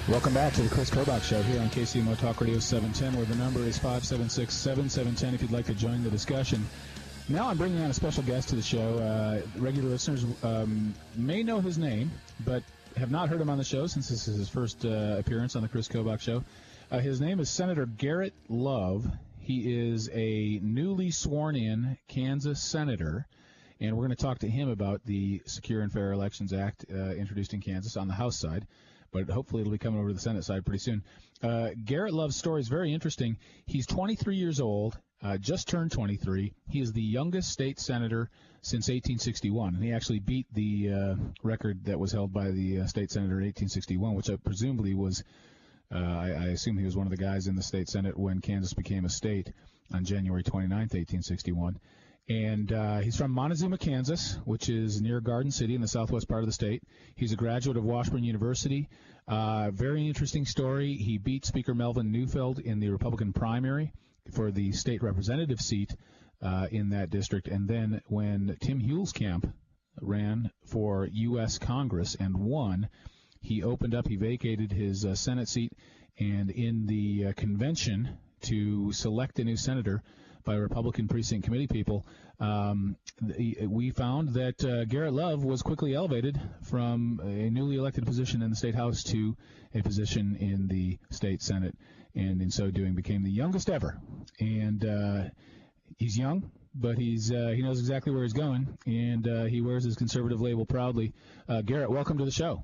Welcome back to the Kris Kobach Show here on KCMO Talk Radio 710, where the number is 576-7710 if you'd like to join the discussion. Now I'm bringing on a special guest to the show. Regular listeners may know his name, but have not heard him on the show since this is his first appearance on the Kris Kobach Show. His name is Senator Garrett Love. He is a newly sworn-in Kansas senator, and we're going to talk to him about the Secure and Fair Elections Act introduced in Kansas on the House side, but hopefully it'll be coming over to the Senate side pretty soon. Garrett Love's story is very interesting. He's 23 years old, just turned 23. He is the youngest state senator since 1861, and he actually beat the record that was held by the state senator in 1861, which presumably was, I assume he was one of the guys in the state Senate when Kansas became a state on January 29th, 1861. And he's from Montezuma, Kansas, which is near Garden City in the southwest part of the state. He's a graduate of Washburn University. Very interesting story. He beat Speaker Melvin Neufeld in the Republican primary for the state representative seat in that district. And then when Tim Huelskamp ran for U.S. Congress and won, he vacated his Senate seat, and in the convention to select a new senator by Republican precinct committee people, we found that Garrett Love was quickly elevated from a newly elected position in the state House to a position in the state Senate, and in so doing became the youngest ever. And he's young, but he knows exactly where he's going, and he wears his conservative label proudly. Garrett, welcome to the show.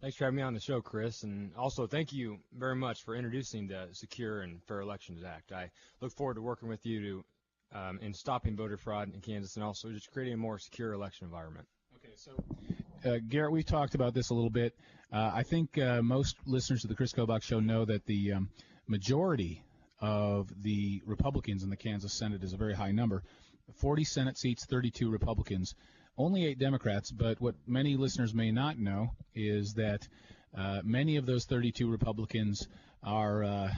Thanks for having me on the show, Chris, and also thank you very much for introducing the Secure and Fair Elections Act. I look forward to working with you in stopping voter fraud in Kansas and also just creating a more secure election environment. Okay, so Garrett, we've talked about this a little bit. I think most listeners of the Kris Kobach Show know that the majority of the Republicans in the Kansas Senate is a very high number. 40 Senate seats, 32 Republicans. Only 8 Democrats, but what many listeners may not know is that many of those 32 Republicans are,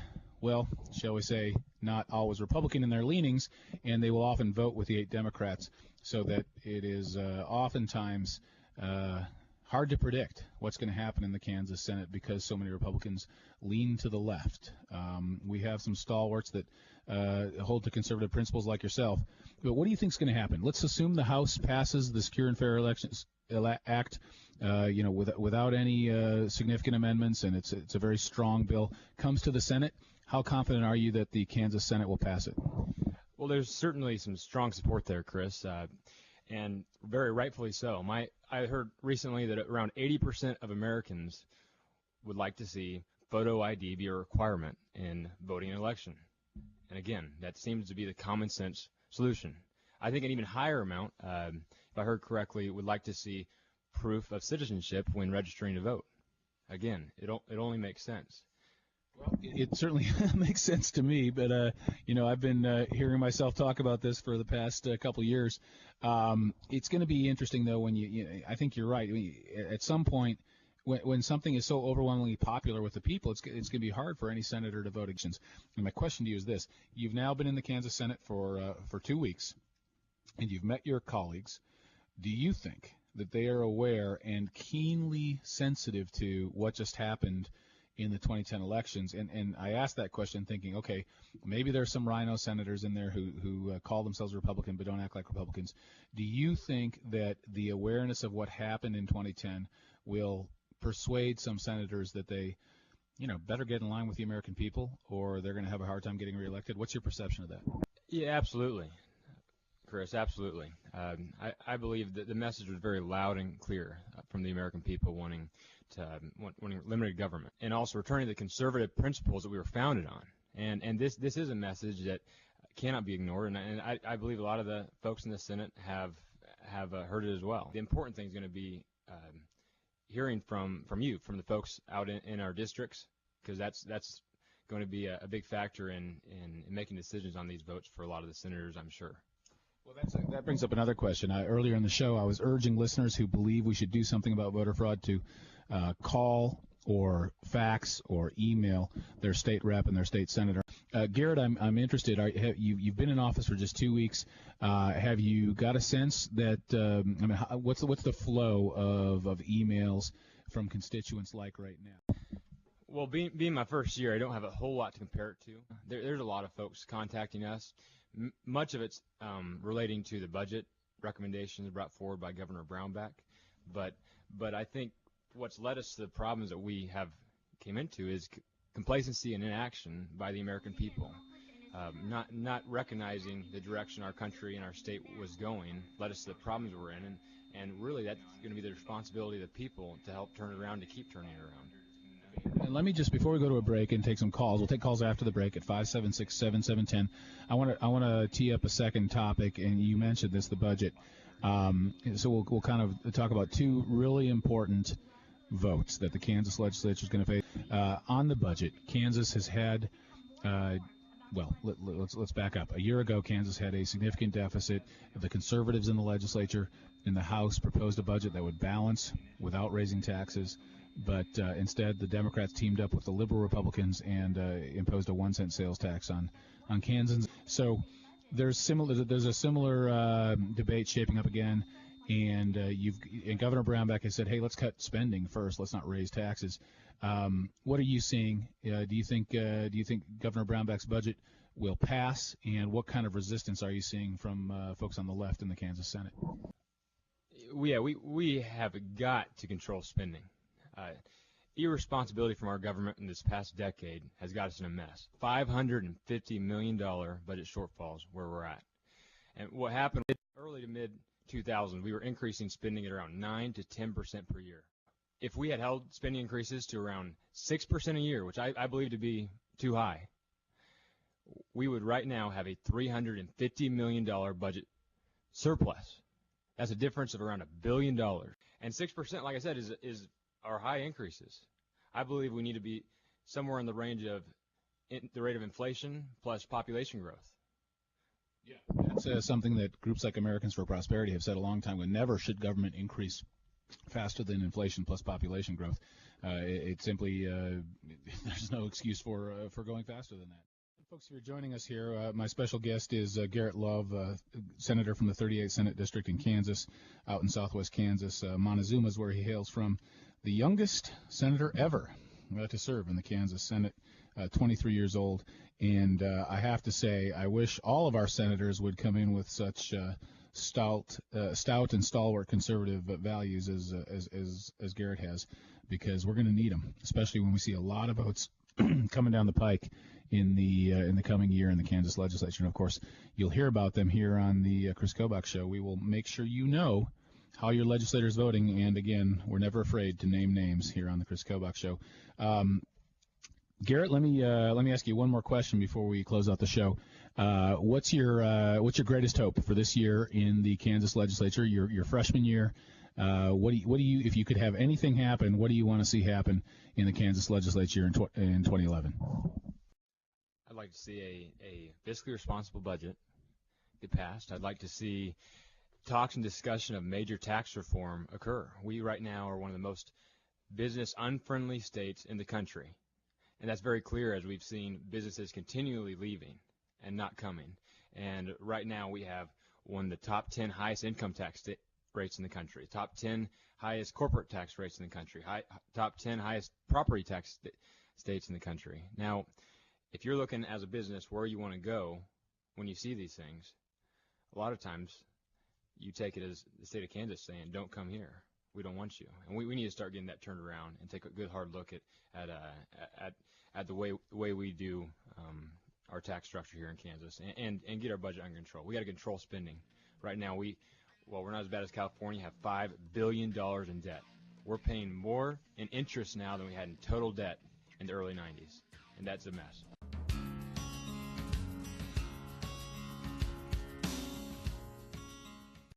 shall we say, not always Republican in their leanings, and they will often vote with the 8 Democrats, so that it is oftentimes hard to predict what's going to happen in the Kansas Senate because so many Republicans lean to the left. We have some stalwarts that hold to conservative principles like yourself. But what do you think is going to happen? Let's assume the House passes the Secure and Fair Elections Act, without any significant amendments, and it's a very strong bill. Comes to the Senate. How confident are you that the Kansas Senate will pass it? Well, there's certainly some strong support there, Chris, and very rightfully so. I heard recently that around 80% of Americans would like to see photo ID be a requirement in voting in an election. And again, that seems to be the common sense solution. I think an even higher amount, if I heard correctly, would like to see proof of citizenship when registering to vote. Again, it only makes sense. Well, it certainly makes sense to me, but I've been hearing myself talk about this for the past couple of years. It's going to be interesting, though, when I think you're right. At some point, when something is so overwhelmingly popular with the people, it's going to be hard for any senator to vote against. And my question to you is this: you've now been in the Kansas Senate for 2 weeks, and you've met your colleagues. Do you think that they are aware and keenly sensitive to what just happened in the 2010 elections? And I asked that question thinking, okay, maybe there's some rhino senators in there who call themselves Republican but don't act like Republicans. Do you think that the awareness of what happened in 2010 will persuade some senators that they, better get in line with the American people, or they're going to have a hard time getting reelected? What's your perception of that? Yeah, absolutely, Chris, absolutely. I believe that the message was very loud and clear from the American people wanting limited government and also returning to the conservative principles that we were founded on. And this is a message that cannot be ignored, and I believe a lot of the folks in the Senate have heard it as well. The important thing is going to be hearing from you, from the folks out in our districts, because that's going to be a big factor in making decisions on these votes for a lot of the senators, I'm sure. Well, that brings up another question. Earlier in the show, I was urging listeners who believe we should do something about voter fraud to call or fax or email their state rep and their state senator. Garrett, I'm interested. You've been in office for just 2 weeks. Have you got a sense that what's the flow of emails from constituents like right now? Well, being my first year, I don't have a whole lot to compare it to. There's a lot of folks contacting us. Much of it's relating to the budget recommendations brought forward by Governor Brownback. But I think what's led us to the problems that we have came into is complacency and inaction by the American people. Not recognizing the direction our country and our state was going led us to the problems we're in, and really that's going to be the responsibility of the people to help turn it around, to keep turning it around. And let me just, before we go to a break and take some calls, we'll take calls after the break at 576-7710. I want to tee up a second topic, and you mentioned this, the budget. So we'll kind of talk about two really important votes that the Kansas legislature is going to face on the budget. Kansas has had, let's back up. A year ago, Kansas had a significant deficit. The conservatives in the legislature in the House proposed a budget that would balance without raising taxes. But instead, the Democrats teamed up with the liberal Republicans and imposed a 1-cent sales tax on Kansans. So there's a similar debate shaping up again, and Governor Brownback has said, hey, let's cut spending first. Let's not raise taxes. What are you seeing? Do you think Governor Brownback's budget will pass, and what kind of resistance are you seeing from folks on the left in the Kansas Senate? We have got to control spending. Irresponsibility from our government in this past decade has got us in a mess. $550 million budget shortfalls where we're at. And what happened early to mid-2000s, we were increasing spending at around 9 to 10% per year. If we had held spending increases to around 6% a year, which I believe to be too high, we would right now have a $350 million budget surplus. That's a difference of around $1 billion. And 6%, like I said, is our high increases. I believe we need to be somewhere in the range of the rate of inflation plus population growth. Yeah, that's something that groups like Americans for Prosperity have said a long time ago. Never should government increase faster than inflation plus population growth. It simply there's no excuse for going faster than that. Folks, if you're joining us here, my special guest is Garrett Love, senator from the 38th Senate District in Kansas, out in southwest Kansas. Montezuma is where he hails from. The youngest senator ever to serve in the Kansas Senate, 23 years old. And I have to say, I wish all of our senators would come in with such stout and stalwart conservative values as Garrett has, because we're going to need them, especially when we see a lot of votes coming down the pike in the coming year in the Kansas legislature. And of course, you'll hear about them here on the Kris Kobach Show. We will make sure you know how your legislator is voting, and again, we're never afraid to name names here on the Kris Kobach Show. Garrett, let me ask you one more question before we close out the show. What's your greatest hope for this year in the Kansas legislature? Your freshman year. What do you, if you could have anything happen, what do you want to see happen in the Kansas legislature in 2011? I'd like to see a fiscally responsible budget get passed. I'd like to see talks and discussion of major tax reform occur. We right now are one of the most business unfriendly states in the country, and that's very clear as we've seen businesses continually leaving and not coming. And right now we have one of the top 10 highest income tax rates in the country, top 10 highest corporate tax rates in the country, top 10 highest property tax states in the country. Now, if you're looking as a business where you want to go when you see these things, a lot of times you take it as the state of Kansas saying, don't come here. We don't want you. And we need to start getting that turned around and take a good hard look at the way we do our tax structure here in Kansas and get our budget under control. We got to control spending. Right now we're not as bad as California, have $5 billion in debt. We're paying more in interest now than we had in total debt in the early 90s, and that's a mess.